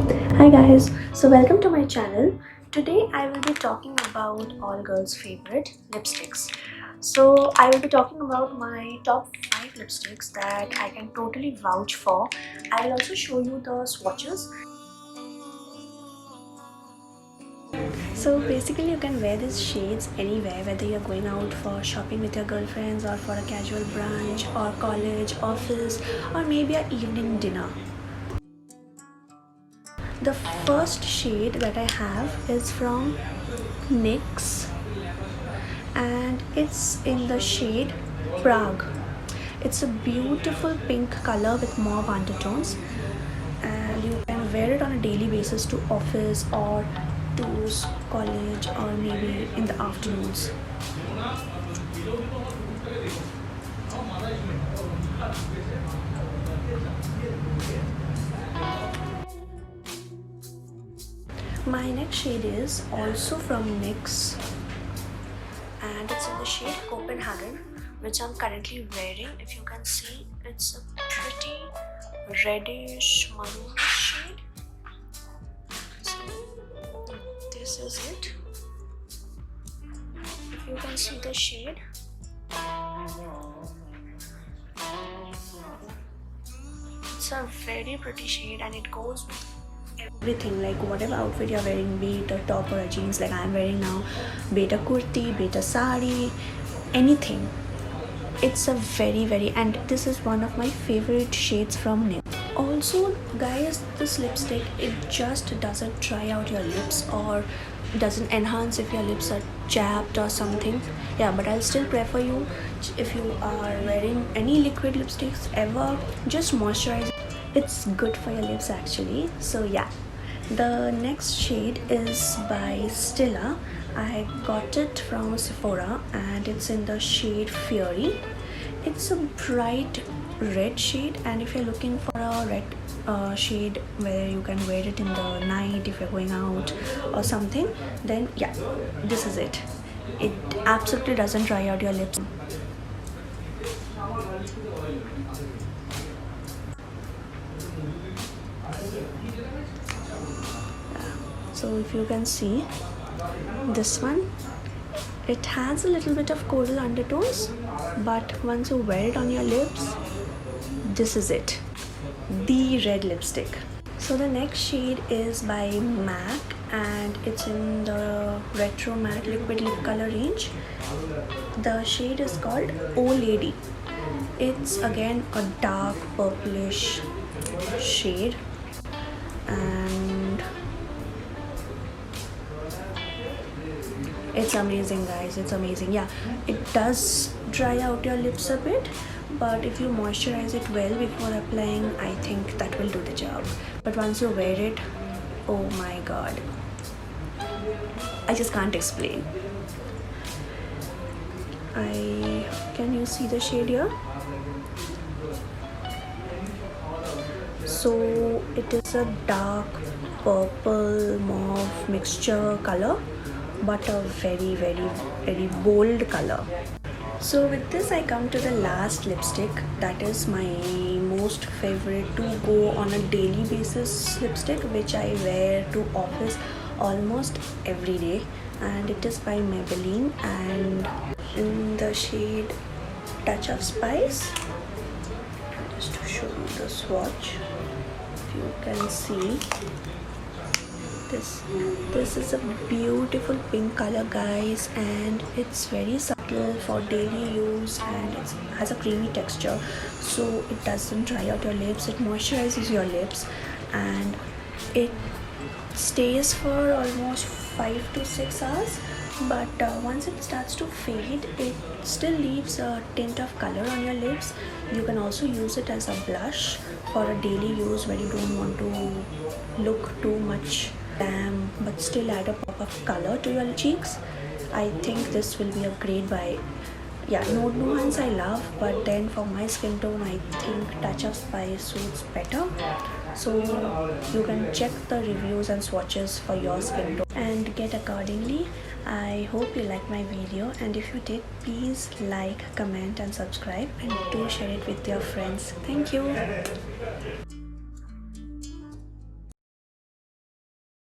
Hi guys, so welcome to my channel. Today I will be talking about all girls' favorite lipsticks. So I will be talking about my top 5 lipsticks that I can totally vouch for. I will also show you the swatches. So basically you can wear these shades anywhere, whether you're going out for shopping with your girlfriends or for a casual brunch or college, office, or maybe an evening dinner. The first shade that I have is from NYX and it's in the shade Prague. It's a beautiful pink color with mauve undertones, and you can wear it on a daily basis to office or to college or maybe in the afternoons. My next shade is also from NYX and it's in the shade Copenhagen, which I'm currently wearing. If you can see, it's a pretty reddish maroon shade. So this is it. If you can see the shade, it's a very pretty shade and it goes with everything, like whatever outfit you're wearing, be it a top or a jeans like I'm wearing now, be it a kurti, be it a sari, anything. It's a very and this is one of my favorite shades from NYX. Also guys, this lipstick, it just doesn't dry out your lips or doesn't enhance if your lips are chapped or something. Yeah, but I'll still prefer you, if you are wearing any liquid lipsticks ever, just moisturize. It's good for your lips actually. So yeah, the next shade is by Stila. I got it from Sephora and it's in the shade Fury. It's a bright red shade, and if you're looking for a red shade where you can wear it in the night if you're going out or something, then yeah, this is it. It absolutely doesn't dry out your lips. So if you can see this one, it has a little bit of coral undertones, but once you wear it on your lips, this is it, the red lipstick. So the next shade is by MAC and it's in the retro matte liquid lip color range. The shade is called Oh Lady. It's again a dark purplish shade, and it's amazing guys, it's amazing. Yeah, it does dry out your lips a bit, but if you moisturize it well before applying, I think that will do the job. But once you wear it, oh my god, I just can't explain. Can you see the shade here? So it is a dark purple mauve mixture color, but a very bold color. So with this I come to the last lipstick, that is my most favorite to go on a daily basis lipstick, which I wear to office almost every day, and it is by Maybelline and in the shade Touch of Spice. Just to show you the swatch, if you can see, this is a beautiful pink color guys, and it's very subtle for daily use and it has a creamy texture, so it doesn't dry out your lips, it moisturizes your lips, and it stays for almost 5 to 6 hours. But once it starts to fade, it still leaves a tint of color on your lips. You can also use it as a blush for a daily use where you don't want to look too much damp but still add a pop of color to your cheeks. I think this will be a great buy. Yeah, Nude Nuance I love, but then for my skin tone I think Touch of Spice suits better. So you can check the reviews and swatches for your skin tone and get accordingly. I hope you liked my video, and if you did, please like, comment and subscribe, and do share it with your friends. Thank you.